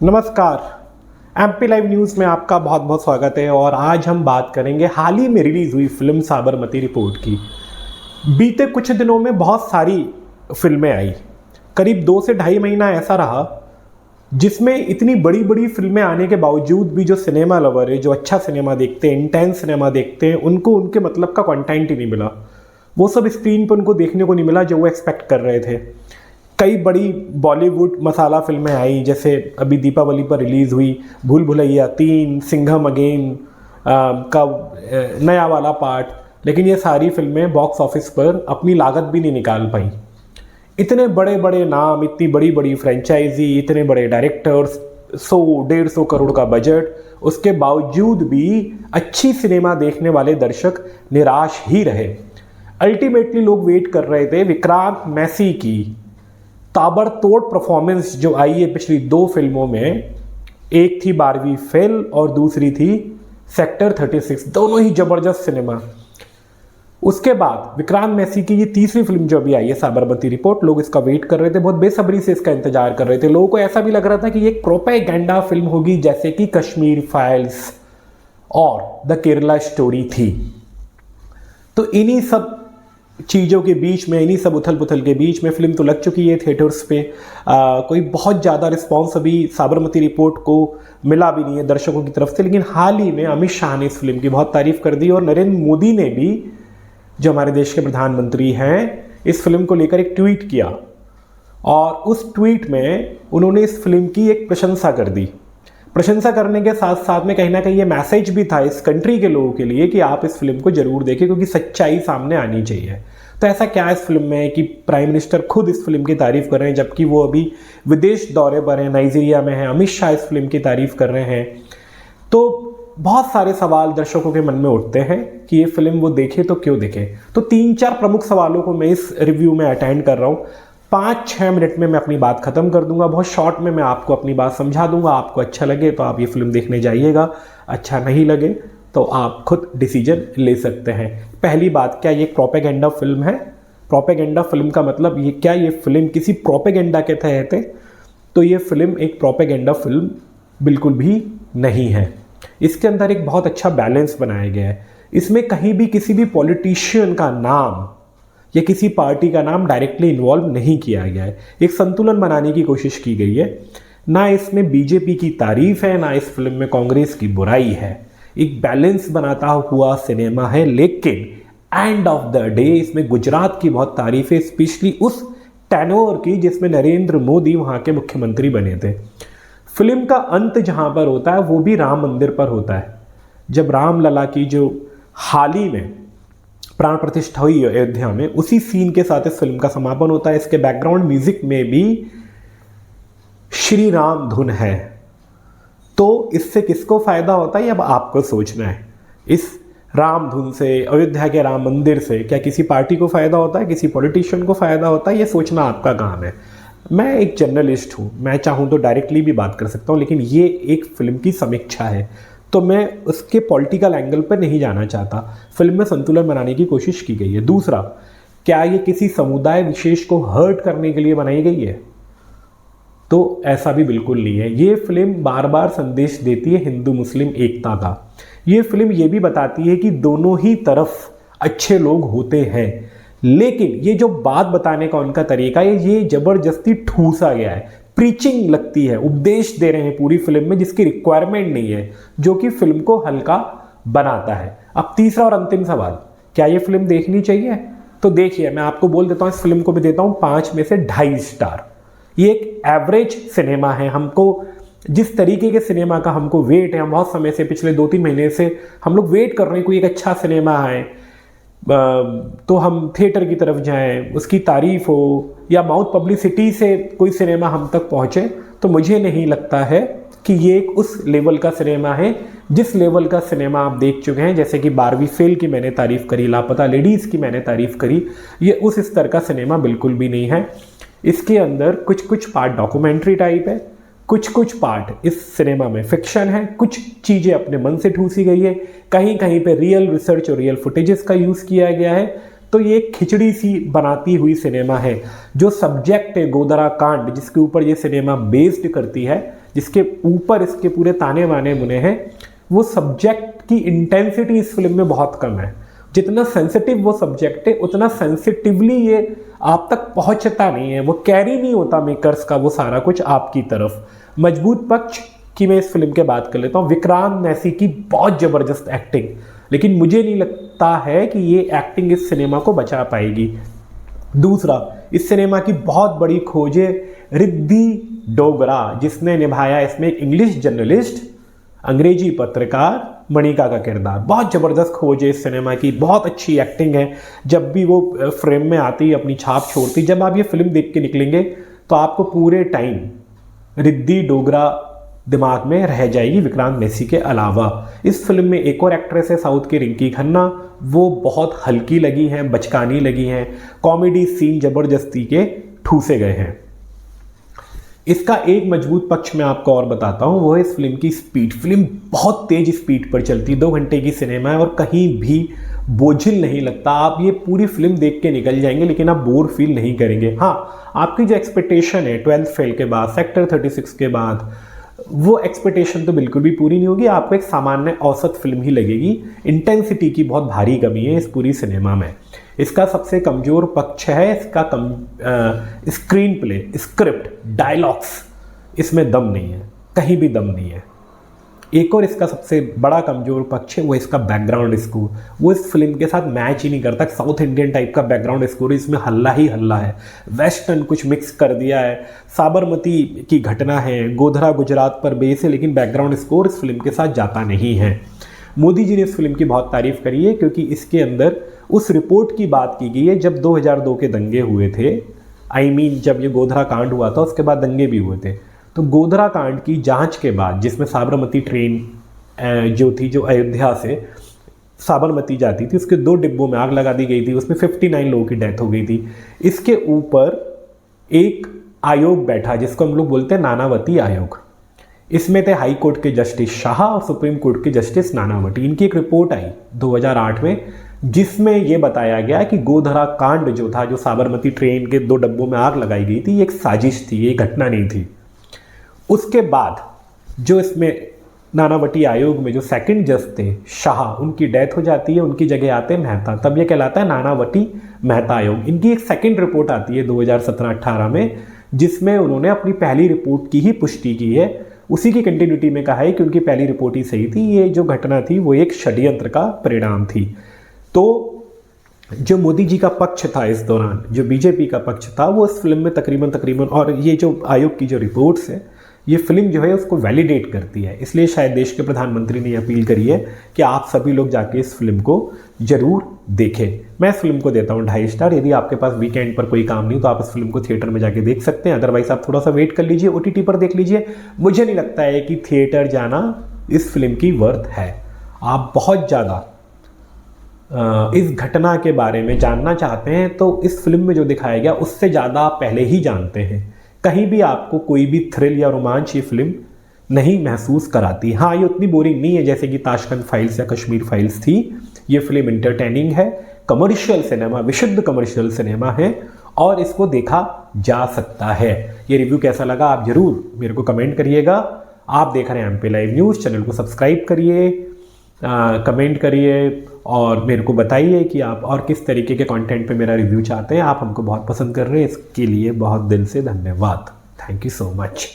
नमस्कार। MP live news में आपका बहुत बहुत स्वागत है। और आज हम बात करेंगे हाल ही में रिलीज़ हुई फिल्म साबरमती रिपोर्ट की। बीते कुछ दिनों में बहुत सारी फिल्में आई, करीब 2 से ढाई महीना ऐसा रहा जिसमें इतनी बड़ी बड़ी फिल्में आने के बावजूद भी जो सिनेमा लवर है, जो अच्छा सिनेमा देखते हैं, इंटेंस सिनेमा देखते हैं, उनको उनके मतलब का कंटेंट ही नहीं मिला। वो सब स्क्रीन पर उनको देखने को नहीं मिला जो वो एक्सपेक्ट कर रहे थे। कई बड़ी बॉलीवुड मसाला फिल्में आई, जैसे अभी दीपावली पर रिलीज़ हुई भूल भुलैया 3, सिंघम अगेन का नया वाला पार्ट, लेकिन ये सारी फिल्में बॉक्स ऑफिस पर अपनी लागत भी नहीं निकाल पाई। इतने बड़े बड़े नाम, इतनी बड़ी बड़ी फ्रेंचाइजी, इतने बड़े डायरेक्टर्स, 100-150 करोड़ का बजट, उसके बावजूद भी अच्छी सिनेमा देखने वाले दर्शक निराश ही रहे। अल्टीमेटली लोग वेट कर रहे थे विक्रांत मैसी की ताबड़तोड़ परफॉर्मेंस जो आई है पिछली 2 फिल्मों में। एक थी 12वीं फेल और दूसरी थी सेक्टर 36, दोनों ही जबरदस्त सिनेमा। उसके बाद विक्रांत मैसी की ये तीसरी फिल्म जो अभी आई है साबरमती रिपोर्ट, लोग इसका वेट कर रहे थे, बहुत बेसब्री से इसका इंतजार कर रहे थे। लोगों को ऐसा भी लग रहा था कि ये एक प्रोपेगेंडा फिल्म होगी जैसे कि कश्मीर फाइल्स और द केरला स्टोरी थी। तो इन्हीं सब चीज़ों के बीच में, इन्हीं सब उथल पुथल के बीच में फिल्म तो लग चुकी है थिएटर्स पे। कोई बहुत ज़्यादा रिस्पॉन्स अभी साबरमती रिपोर्ट को मिला भी नहीं है दर्शकों की तरफ से। लेकिन हाल ही में अमित शाह ने इस फिल्म की बहुत तारीफ कर दी और नरेंद्र मोदी ने भी, जो हमारे देश के प्रधानमंत्री हैं, इस फिल्म को लेकर एक ट्वीट किया और उस ट्वीट में उन्होंने इस फिल्म की एक प्रशंसा कर दी। प्रशंसा करने के साथ साथ में कहीं ना कहीं ये मैसेज भी था इस कंट्री के लोगों के लिए कि आप इस फिल्म को जरूर देखें क्योंकि सच्चाई सामने आनी चाहिए। तो ऐसा क्या इस फिल्म में है कि प्राइम मिनिस्टर खुद इस फिल्म की तारीफ कर रहे हैं जबकि वो अभी विदेश दौरे पर हैं, नाइजीरिया में हैं। अमित शाह इस फिल्म की तारीफ कर रहे हैं। तो बहुत सारे सवाल दर्शकों के मन में उठते हैं कि ये फिल्म वो देखे तो क्यों देखे। तो 3-4 प्रमुख सवालों को मैं इस रिव्यू में अटेंड कर रहा हूँ। 5-6 मिनट में मैं अपनी बात खत्म कर दूंगा। बहुत शॉर्ट में मैं आपको अपनी बात समझा दूंगा। आपको अच्छा लगे तो आप ये फिल्म देखने जाइएगा, अच्छा नहीं लगे तो आप खुद डिसीजन ले सकते हैं। पहली बात, क्या ये प्रोपेगेंडा फिल्म है? प्रोपेगेंडा फिल्म का मतलब ये, क्या ये फिल्म किसी प्रोपेगेंडा के तहत है? तो ये फिल्म एक प्रोपेगेंडा फिल्म बिल्कुल भी नहीं है। इसके अंदर एक बहुत अच्छा बैलेंस बनाया गया है। इसमें कहीं भी किसी भी पॉलिटिशियन का नाम या किसी पार्टी का नाम डायरेक्टली इन्वॉल्व नहीं किया गया है। एक संतुलन बनाने की कोशिश की गई है। ना इसमें बीजेपी की तारीफ है, ना इस फिल्म में कांग्रेस की बुराई है। एक बैलेंस बनाता हुआ सिनेमा है। लेकिन एंड ऑफ द डे इसमें गुजरात की बहुत तारीफ है, स्पेशली उस टेनोर की जिसमें नरेंद्र मोदी वहाँ के मुख्यमंत्री बने थे। फिल्म का अंत जहाँ पर होता है वो भी राम मंदिर पर होता है। जब राम लला की जो हाल ही में प्राण प्रतिष्ठा हुई अयोध्या में, उसी सीन के साथ इस फिल्म का समापन होता है। इसके बैकग्राउंड म्यूजिक में भी श्री राम धुन है। तो इससे किसको फायदा होता है अब आपको सोचना है। इस राम धुन से, अयोध्या के राम मंदिर से क्या किसी पार्टी को फायदा होता है, किसी पॉलिटिशियन को फायदा होता है? ये सोचना आपका काम है। मैं एक जर्नलिस्ट हूँ, मैं चाहूँ तो डायरेक्टली भी बात कर सकता हूँ, लेकिन ये एक फिल्म की समीक्षा है तो मैं उसके पॉलिटिकल एंगल पर नहीं जाना चाहता। फिल्म में संतुलन बनाने की कोशिश की गई है। दूसरा, क्या ये किसी समुदाय विशेष को हर्ट करने के लिए बनाई गई है? तो ऐसा भी बिल्कुल नहीं है। ये फिल्म बार बार संदेश देती है हिंदू मुस्लिम एकता का। ये फिल्म ये भी बताती है कि दोनों ही तरफ अच्छे लोग होते हैं, लेकिन ये जो बात बताने का उनका तरीका है ये जबरदस्ती ठूसा गया है। प्रीचिंग लगती है, उपदेश दे रहे हैं पूरी फिल्म में जिसकी रिक्वायरमेंट नहीं है, जो कि फिल्म को हल्का बनाता है। अब तीसरा और अंतिम सवाल, क्या ये फिल्म देखनी चाहिए? तो देखिए, मैं आपको बोल देता हूँ, इस फिल्म को भी देता हूँ 5 में से 2.5 स्टार। ये एक एवरेज सिनेमा है। हमको जिस तरीके के सिनेमा का हमको वेट है, हम बहुत समय से, पिछले 2-3 महीने से हम लोग वेट कर रहे हैं कोई एक अच्छा सिनेमा है तो हम थिएटर की तरफ जाएं, उसकी तारीफ हो या माउथ पब्लिसिटी से कोई सिनेमा हम तक पहुंचे, तो मुझे नहीं लगता है कि ये एक उस लेवल का सिनेमा है जिस लेवल का सिनेमा आप देख चुके हैं। जैसे कि 12वीं फेल की मैंने तारीफ करी, लापता लेडीज़ की मैंने तारीफ करी, ये उस स्तर का सिनेमा बिल्कुल भी नहीं है। इसके अंदर कुछ कुछ पार्ट डॉक्यूमेंट्री टाइप है, कुछ कुछ पार्ट इस सिनेमा में फिक्शन है, कुछ चीज़ें अपने मन से ठूसी गई है, कहीं कहीं पे रियल रिसर्च और रियल फुटेजेस का यूज़ किया गया है। तो ये एक खिचड़ी सी बनाती हुई सिनेमा है। जो सब्जेक्ट है गोदरा कांड जिसके ऊपर ये सिनेमा बेस्ड करती है, जिसके ऊपर इसके पूरे ताने बाने बुने हैं, वो सब्जेक्ट की इंटेंसिटी इस फिल्म में बहुत कम है। जितना सेंसिटिव वो सब्जेक्ट है उतना सेंसिटिवली ये आप तक पहुंचता नहीं है, वो कैरी नहीं होता मेकर्स का वो सारा कुछ आपकी तरफ। मजबूत पक्ष की मैं इस फिल्म के बात कर लेता हूँ। विक्रांत मैसी की बहुत ज़बरदस्त एक्टिंग, लेकिन मुझे नहीं लगता है कि ये एक्टिंग इस सिनेमा को बचा पाएगी। दूसरा, इस सिनेमा की बहुत बड़ी खोज है रिद्धि डोगरा, जिसने निभाया इसमें एक इंग्लिश जर्नलिस्ट, अंग्रेजी पत्रकार मणिका का किरदार। बहुत ज़बरदस्त खोज है इस सिनेमा की, बहुत अच्छी एक्टिंग है। जब भी वो फ्रेम में आती अपनी छाप छोड़ती, जब आप ये फिल्म देख के निकलेंगे तो आपको पूरे टाइम रिद्धि डोगरा दिमाग में रह जाएगी विक्रांत मैसी के अलावा। इस फिल्म में एक और एक्ट्रेस है साउथ की रिंकी खन्ना, वो बहुत हल्की लगी हैं, बचकानी लगी हैं, कॉमेडी सीन ज़बरदस्ती के ठूसे गए हैं। इसका एक मजबूत पक्ष मैं आपको और बताता हूँ, वो है इस फिल्म की स्पीड। फिल्म बहुत तेज स्पीड पर चलती है, 2 घंटे की सिनेमा है और कहीं भी बोझिल नहीं लगता। आप ये पूरी फिल्म देख के निकल जाएंगे लेकिन आप बोर फील नहीं करेंगे। हाँ, आपकी जो एक्सपेक्टेशन है 12th फेल के बाद, सेक्टर 36 के बाद, वो एक्सपेक्टेशन तो बिल्कुल भी पूरी नहीं होगी। आपको एक सामान्य औसत फिल्म ही लगेगी। इंटेंसिटी की बहुत भारी कमी है इस पूरी सिनेमा में। इसका सबसे कमज़ोर पक्ष है इसका स्क्रीन प्ले, स्क्रिप्ट, डायलॉग्स, इसमें दम नहीं है, कहीं भी दम नहीं है। एक और इसका सबसे बड़ा कमज़ोर पक्ष है वो इसका बैकग्राउंड स्कोर। वो इस फिल्म के साथ मैच ही नहीं करता। साउथ इंडियन टाइप का बैकग्राउंड स्कोर, इसमें हल्ला ही हल्ला है, वेस्टर्न कुछ मिक्स कर दिया है। साबरमती की घटना है, गोधरा गुजरात पर बेस है, लेकिन बैकग्राउंड स्कोर इस फिल्म के साथ जाता नहीं है। मोदी जी ने इस फिल्म की बहुत तारीफ करी है क्योंकि इसके अंदर उस रिपोर्ट की बात की गई है जब 2002 के दंगे हुए थे। जब ये गोधरा कांड हुआ था उसके बाद दंगे भी हुए थे। तो गोधरा कांड की जांच के बाद, जिसमें साबरमती ट्रेन जो थी, जो अयोध्या से साबरमती जाती थी, उसके 2 डिब्बों में आग लगा दी गई थी, उसमें 59 लोगों की डेथ हो गई थी। इसके ऊपर एक आयोग बैठा जिसको हम लोग बोलते हैं नानावती आयोग। इसमें थे हाई कोर्ट के जस्टिस शाह और सुप्रीम कोर्ट के जस्टिस नानावती। इनकी एक रिपोर्ट आई 2008 में जिसमें यह बताया गया कि गोधरा कांड जो था, जो साबरमती ट्रेन के 2 डब्बों में आग लगाई गई थी, ये एक साजिश थी, ये घटना नहीं थी। उसके बाद जो इसमें नानावती आयोग में जो सेकंड जज थे शाह, उनकी डेथ हो जाती है, उनकी जगह आते हैं मेहता, तब ये कहलाता है नानावती मेहता आयोग। इनकी एक सेकंड रिपोर्ट आती है 2017-18 में, जिसमें उन्होंने अपनी पहली रिपोर्ट की ही पुष्टि की है। उसी की कंटिन्यूटी में कहा है कि उनकी पहली रिपोर्ट ही सही थी, ये जो घटना थी वो एक षड्यंत्र का परिणाम थी। तो जो मोदी जी का पक्ष था इस दौरान, जो बीजेपी का पक्ष था, वो इस फिल्म में तकरीबन और ये जो आयोग की जो रिपोर्ट्स है, ये फिल्म जो है उसको वैलिडेट करती है। इसलिए शायद देश के प्रधानमंत्री ने अपील करी है कि आप सभी लोग जाके इस फिल्म को जरूर देखें। मैं इस फिल्म को देता हूँ 2.5 स्टार। यदि आपके पास वीकेंड पर कोई काम नहीं तो आप इस फिल्म को थिएटर में जाके देख सकते हैं, अदरवाइज आप थोड़ा सा वेट कर लीजिए, OTT पर देख लीजिए। मुझे नहीं लगता है कि थिएटर जाना इस फिल्म की वर्थ है। आप बहुत ज़्यादा इस घटना के बारे में जानना चाहते हैं तो इस फिल्म में जो दिखाया गया उससे ज़्यादा आप पहले ही जानते हैं। कहीं भी आपको कोई भी थ्रिल या रोमांच ये फिल्म नहीं महसूस कराती। हाँ, ये उतनी बोरिंग नहीं है जैसे कि ताशकंद फाइल्स या कश्मीर फाइल्स थी। ये फिल्म इंटरटेनिंग है, कमर्शियल सिनेमा, विशुद्ध कमर्शियल सिनेमा है और इसको देखा जा सकता है। ये रिव्यू कैसा लगा आप जरूर मेरे को कमेंट करिएगा। आप देख रहे हैं MP लाइव न्यूज़, चैनल को सब्सक्राइब करिए, कमेंट करिए और मेरे को बताइए कि आप और किस तरीके के कंटेंट पे मेरा रिव्यू चाहते हैं। आप हमको बहुत पसंद कर रहे हैं, इसके लिए बहुत दिल से धन्यवाद। Thank you so much.